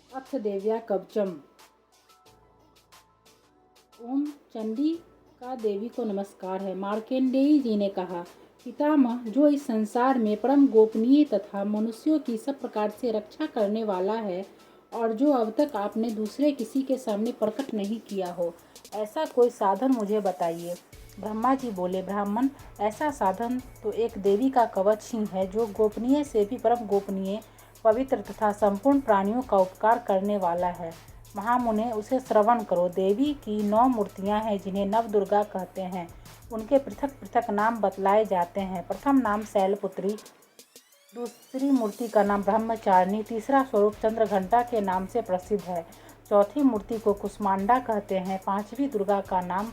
अथ देव्या कवचम। ओम चंडी का देवी को नमस्कार है। मार्कंडेय जी ने कहा, पितामह, जो इस संसार में परम गोपनीय तथा मनुष्यों की सब प्रकार से रक्षा करने वाला है और जो अब तक आपने दूसरे किसी के सामने प्रकट नहीं किया हो, ऐसा कोई साधन मुझे बताइए। ब्रह्मा जी बोले, ब्राह्मण, ऐसा साधन तो एक देवी का कवच ही है, जो गोपनीय से भी परम गोपनीय, पवित्र तथा संपूर्ण प्राणियों का उपकार करने वाला है। महामुने, उसे श्रवण करो। देवी की 9 मूर्तियां हैं, जिन्हें नव दुर्गा कहते हैं। उनके पृथक पृथक नाम बतलाए जाते हैं। प्रथम नाम शैलपुत्री, दूसरी मूर्ति का नाम ब्रह्मचारिणी, तीसरा स्वरूप चंद्रघंटा के नाम से प्रसिद्ध है, चौथी मूर्ति को कुष्मांडा कहते हैं, पांचवी दुर्गा का नाम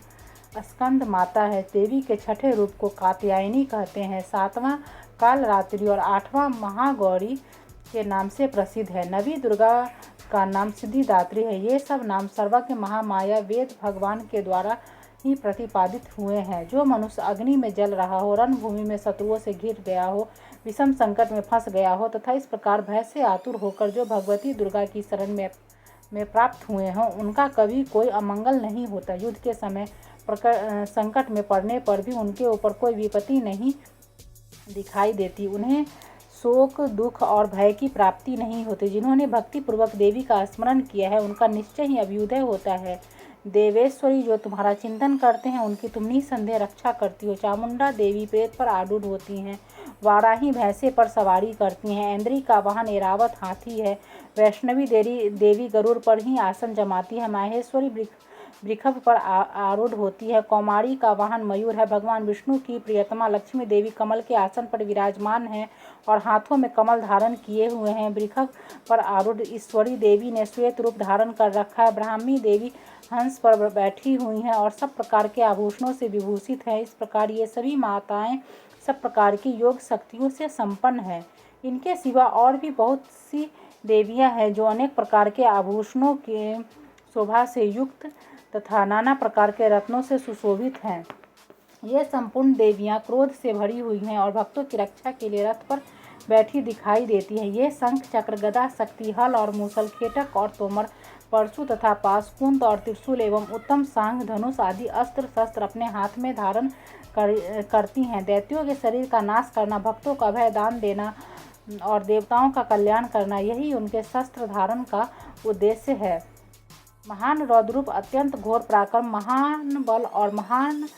स्कंद माता है, देवी के छठे रूप को कात्यायनी कहते हैं, सातवां कालरात्रि और आठवां महागौरी के नाम से प्रसिद्ध है, नवी दुर्गा का नाम सिद्धिदात्री है। ये सब नाम सर्वज्ञ महामाया वेद भगवान के द्वारा ही प्रतिपादित हुए हैं। जो मनुष्य अग्नि में जल रहा हो, रणभूमि में शत्रुओं से घिर गया हो, विषम संकट में फंस गया हो तथा इस प्रकार भय से आतुर होकर जो भगवती दुर्गा की शरण में प्राप्त हुए हों, उनका कभी कोई अमंगल नहीं होता। युद्ध के समय संकट में पड़ने पर भी उनके ऊपर कोई विपत्ति नहीं दिखाई देती। उन्हें शोक, दुख और भय की प्राप्ति नहीं होती। जिन्होंने भक्तिपूर्वक देवी का स्मरण किया है, उनका निश्चय ही अभ्युदय होता है। देवेश्वरी, जो तुम्हारा चिंतन करते हैं, उनकी तुम निसंदेह रक्षा करती हो। चामुंडा देवी प्रेत पर आरूढ़ होती हैं, वाराही भैंसे पर सवारी करती हैं, ऐन्द्री का वाहन ऐरावत हाथी है, वैष्णवी देवी गरुड़ पर ही आसन जमाती है, माहेश्वरी वृषभ पर आरूढ़ होती है, कौमारी का वाहन मयूर है, भगवान विष्णु की प्रियतमा लक्ष्मी देवी कमल के आसन पर विराजमान है और हाथों में कमल धारण किए हुए हैं। वृषभ पर आरूढ़ ईश्वरी देवी ने श्वेत रूप धारण कर रखा है। ब्राह्मी देवी हंस पर बैठी हुई हैं और सब प्रकार के आभूषणों से विभूषित है। इस प्रकार ये सभी माताएं सब प्रकार की योग शक्तियों से संपन्न है। इनके सिवा और भी बहुत सी देवियां हैं, जो अनेक प्रकार के आभूषणों के शोभा से युक्त तथा नाना प्रकार के रत्नों से सुशोभित हैं। ये संपूर्ण देवियां क्रोध से भरी हुई हैं और भक्तों की रक्षा के लिए रथ पर बैठी दिखाई देती हैं। ये शंख, चक्र, गदा, शक्ति, हल और मूसल, खेटक और तोमर, परशु तथा पाश, कुंत और त्रिशूल एवं उत्तम सांग, धनुष आदि अस्त्र शस्त्र अपने हाथ में धारण करती हैं। दैत्यों के शरीर का नाश करना, भक्तों का अभय दान देना और देवताओं का कल्याण करना, यही उनके शस्त्र धारण का उद्देश्य है। महान रौद्रूप, अत्यंत घोर पराक्रम, महान बल और महान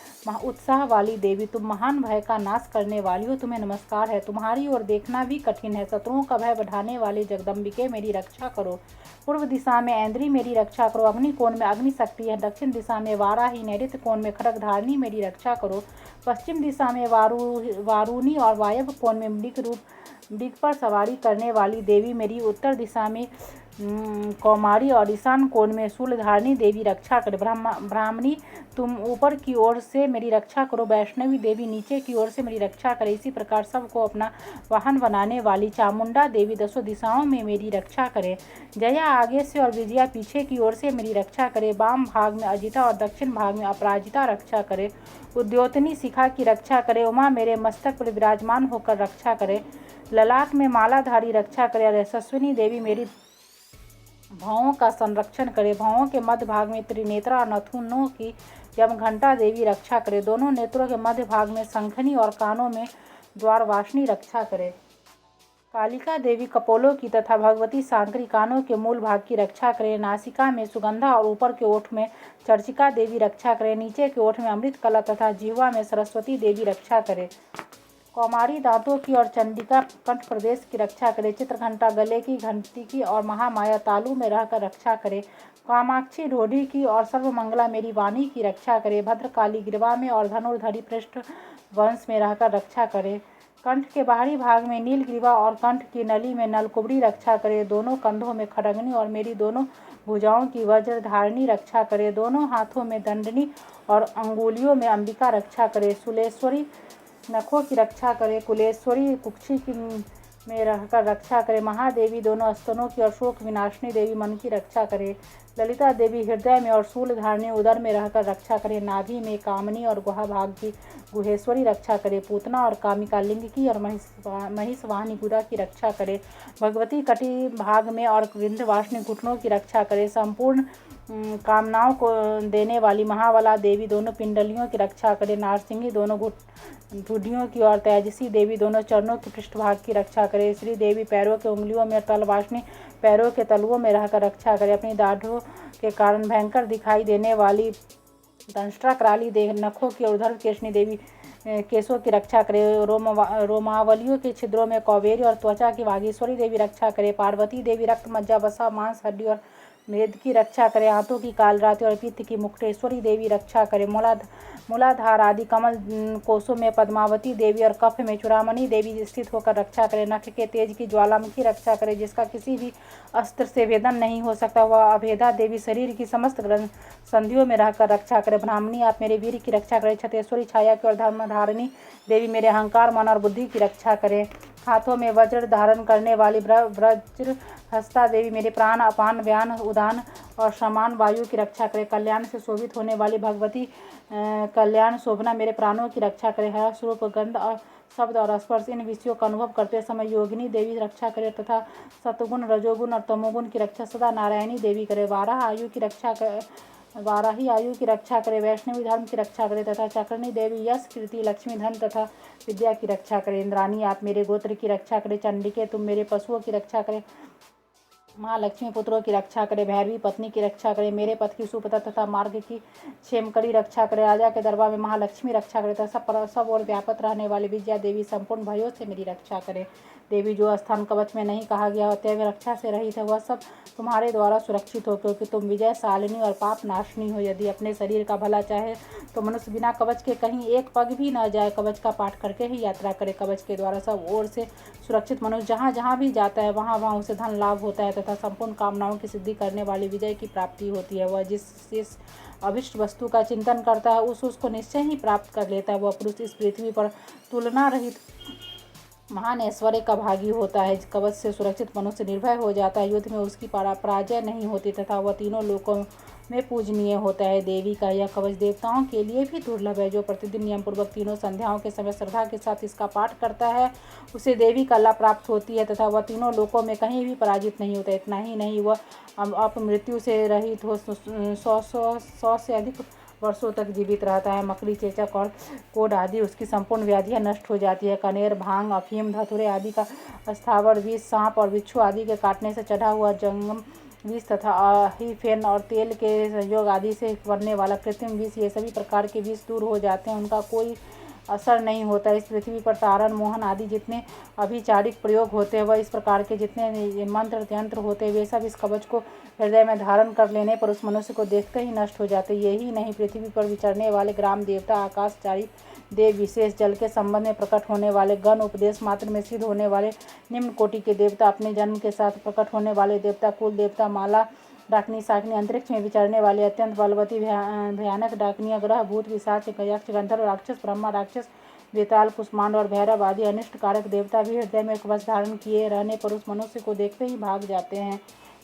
उत्साह वाली देवी, तुम महान भय का नाश करने वाली हो, तुम्हें नमस्कार है। तुम्हारी ओर देखना भी कठिन है। शत्रुओं का भय बढ़ाने वाली जगदम्बिके, मेरी रक्षा करो। पूर्व दिशा में ऐन्द्री, मेरी रक्षा करो। अग्नि कोण में अग्नि शक्ति है। दक्षिण दिशा में वाराही, नैऋत्य कोण में खड्गधारिणी, मेरी रक्षा करो। पश्चिम दिशा में वारुणी और वायव्य कोण में मृग पर सवारी करने वाली देवी मेरी, उत्तर दिशा में कौमारी और ईशान कोण में शूलधारिणी देवी रक्षा करे। ब्राह्मणी, तुम ऊपर की ओर से मेरी रक्षा करो। वैष्णवी देवी नीचे की ओर से मेरी रक्षा करे। इसी प्रकार सबको अपना वाहन बनाने वाली चामुंडा देवी दसों दिशाओं में मेरी रक्षा करे। जया आगे से और विजया पीछे की ओर से मेरी रक्षा करे। वाम भाग में अजिता और दक्षिण भाग में अपराजिता रक्षा करे। उद्योतनी शिखा की रक्षा करे। उमा मेरे मस्तक पर विराजमान होकर रक्षा करे। ललाट में मालाधारी रक्षा करे। और यशस्विनी देवी मेरी भौं का संरक्षण करे। भौं के मध्य भाग में त्रिनेत्रा और नथुनों की यमघंटा देवी रक्षा करे। दोनों नेत्रों के मध्य भाग में शंखनी और कानों में द्वारवासिनी रक्षा करे। कालिका देवी कपोलों की तथा भगवती सांकरी कानों के मूल भाग की रक्षा करे। नासिका में सुगंधा और ऊपर के ओठ में चर्चिका देवी रक्षा करे। नीचे के ओठ में अमृत कला तथा जिह्वा में सरस्वती देवी रक्षा करे। कौमारी दांतों की और चंडिका कंठ प्रदेश की रक्षा करे। चित्रघंटा गले की, घंटी की और महामाया तालु में रहकर रक्षा करे। कामाक्षी ढोडी की और सर्वमंगला मेरी वाणी की रक्षा करे। भद्रकाली ग्रीवा में और धनुर्धरी पृष्ठ वंश में रहकर रक्षा करे। कंठ के बाहरी भाग में नीलग्रीवा और कंठ की नली में नलकुबड़ी रक्षा करे। दोनों कंधों में खड्गनी और मेरी दोनों भुजाओं की वज्रधारिणी रक्षा करे। दोनों हाथों में दंडनी और अंगुलियों में अंबिका रक्षा करे। शूलेश्वरी नखों की रक्षा करे। कुलेश्वरी कुक्षी में रहकर रक्षा करे। महादेवी दोनों स्तनों की और शोक विनाशिनी देवी मन की रक्षा करे। ललिता देवी हृदय में और शूल धारणी उदर में रहकर रक्षा करे। नाभि में कामनी और गुहा भाग की गुहेश्वरी रक्षा करे। पूतना और कामिका लिंग की और महिषवाहिनी गुदा की रक्षा करे। भगवती कटी भाग में और विंध्यवासिनी घुटनों की रक्षा करे। संपूर्ण कामनाओं को देने वाली महाबला देवी दोनों पिंडलियों की रक्षा करे। नारसिंगी दोनों ठुड्डियों की और तेजसी देवी दोनों चरणों की पृष्ठभाग की रक्षा करे। श्री देवी पैरों के उंगलियों में और तलवासिनी पैरों के तलुओं में रहकर रक्षा करे। अपनी दाढ़ों के कारण भयंकर दिखाई देने वाली दंष्ट्रा कराली नखों की और उधर केशनी देवी केशों की रक्षा करे। रोमावलियों के छिद्रों में कौबेरी और त्वचा की वागीश्वरी देवी रक्षा करे। पार्वती देवी रक्त मज्जा वसा मांस हड्डी और मेद की रक्षा करे। हाथों की कालरात्रि और पित्त की मुक्तेश्वरी देवी रक्षा करे। मूलाधार आदि कमल कोशों में पद्मावती देवी और कफ में चूड़ामणि देवी स्थित होकर रक्षा करे। नख के तेज की ज्वालामुखी रक्षा करे, जिसका किसी भी अस्त्र से भेदन नहीं हो सकता। वह अभेदा देवी शरीर की समस्त संधियों में रहकर रक्षा करे। ब्राह्मणी आप मेरे वीर की रक्षा करे। छतेश्वरी छाया की और धर्मधारिणी देवी मेरे अहंकार मन और बुद्धि की रक्षा करे। हाथों में वज्र धारण करने वाली वज्र हस्ता देवी मेरे प्राण अपान व्यान उदान और समान वायु की रक्षा करे। कल्याण से शोभित होने वाली भगवती कल्याण शोभना मेरे प्राणों की रक्षा करे। हर्ष रूप गंध और शब्द और स्पर्श इन विषयों का अनुभव करते समय योगिनी देवी रक्षा करे तथा सतगुण रजोगुण और तमोगुण की रक्षा सदा नारायणी देवी करे। वाराही आयु की रक्षा करे। वैष्णवी धर्म की रक्षा करे तथा चक्रणी देवी यश कीर्ति लक्ष्मी धन तथा विद्या की रक्षा करे। इंद्राणी आप मेरे गोत्र की रक्षा करे। चंडिके तुम मेरे पशुओं की रक्षा करे। महालक्ष्मी पुत्रों की रक्षा करे। भैरवी पत्नी की रक्षा करे। मेरे पथ की सुपथा तथा मार्ग की क्षेमकरी रक्षा करे। राजा के दरबार में महालक्ष्मी रक्षा करे तथा सब और व्यापक रहने वाली विद्या देवी संपूर्ण भयों से मेरी रक्षा करे। देवी जो स्थान कवच में नहीं कहा गया होता है रक्षा से रहित है, वह सब तुम्हारे द्वारा सुरक्षित हो, क्योंकि तुम विजयशालिनी और पाप नाशनी हो। यदि अपने शरीर का भला चाहे तो मनुष्य बिना कवच के कहीं एक पग भी न जाए, कवच का पाठ करके ही यात्रा करे। कवच के द्वारा सब ओर से सुरक्षित मनुष्य जहाँ जहाँ भी जाता है वहाँ वहाँ उसे धन लाभ होता है तथा संपूर्ण कामनाओं की सिद्धि करने वाली विजय की प्राप्ति होती है। वह जिस अभिष्ट वस्तु का चिंतन करता है उसको निश्चय ही प्राप्त कर लेता है। वह पुरुष इस पृथ्वी पर तुलना रहित महान ऐश्वर्य का भागी होता है। कवच से सुरक्षित मनुष्य निर्भय हो जाता है। युद्ध में उसकी पराजय नहीं होती तथा वह तीनों लोकों में पूजनीय होता है। देवी का यह कवच देवताओं के लिए भी दुर्लभ है। जो प्रतिदिन नियम पूर्वक तीनों संध्याओं के समय श्रद्धा के साथ इसका पाठ करता है उसे देवी कला प्राप्त होती है तथा वह तीनों लोकों में कहीं भी पराजित नहीं होता। इतना ही नहीं, वह अपमृत्यु से रहित हो 100 से अधिक वर्षों तक जीवित रहता है। मकड़ी, चेचक और कोढ़ आदि उसकी संपूर्ण व्याधियां नष्ट हो जाती है। कनेर, भांग, अफीम, धतूरे आदि का स्थावर विष, सांप और बिच्छू आदि के काटने से चढ़ा हुआ जंगम विष तथा फेन और तेल के संयोग आदि से बनने वाला कृत्रिम विष, ये सभी प्रकार के विष दूर हो जाते हैं, उनका कोई असर नहीं होता। इस पृथ्वी पर तारण, मोहन आदि जितने अभिचारिक प्रयोग होते हैं, वह इस प्रकार के जितने मंत्र यंत्र होते हैं, वे सब इस कवच को हृदय में धारण कर लेने पर उस मनुष्य को देखते ही नष्ट हो जाते। यही नहीं, पृथ्वी पर विचरने वाले ग्राम देवता, आकाशचारी देव, विशेष जल के संबंध में प्रकट होने वाले गण, उपदेश मात्र में सिद्ध होने वाले निम्न कोटि के देवता, अपने जन्म के साथ प्रकट होने वाले देवता, कुल देवता, माला डाकनी, साकनी, अंतरिक्ष में विचरने वाले अत्यंत बलवती भयानक डाकनियाँ, ग्रह, भूत, पिशाच, यक्ष, गंधर्व, राक्षस, ब्रह्मा, राक्षस, बेताल, कुष्मांड और भैरव आदि अनिष्ट कारक देवता भी हृदय में कवच धारण किए रहने पर उस मनुष्य को देखते ही भाग जाते हैं।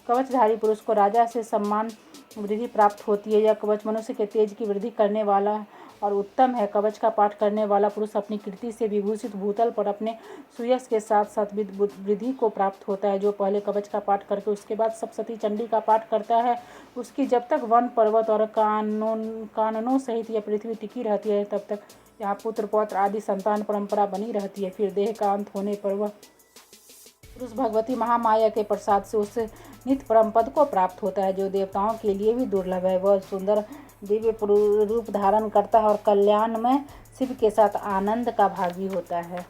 कवचधारी पुरुष को राजा से सम्मान वृद्धि प्राप्त होती है। यह कवच मनुष्य के तेज की वृद्धि करने वाला और उत्तम है। कवच का पाठ करने वाला पुरुष अपनी कीर्ति से विभूषित भूतल पर अपने सुयश के साथ साथ वृद्धि को प्राप्त होता है। जो पहले कवच का पाठ करके उसके बाद सप्तशती चंडी का पाठ करता है, उसकी जब तक वन पर्वत और काननों सहित यह पृथ्वी टिकी रहती है, तब तक यहाँ पुत्र पौत्र आदि संतान परंपरा बनी रहती है। फिर देह का अंत होने पर वह पुरुष भगवती महामाया के प्रसाद से उस नित्य परम पद को प्राप्त होता है, जो देवताओं के लिए भी दुर्लभ है। वह सुंदर दिव्य रूप धारण करता है और कल्याण में शिव के साथ आनंद का भागी होता है।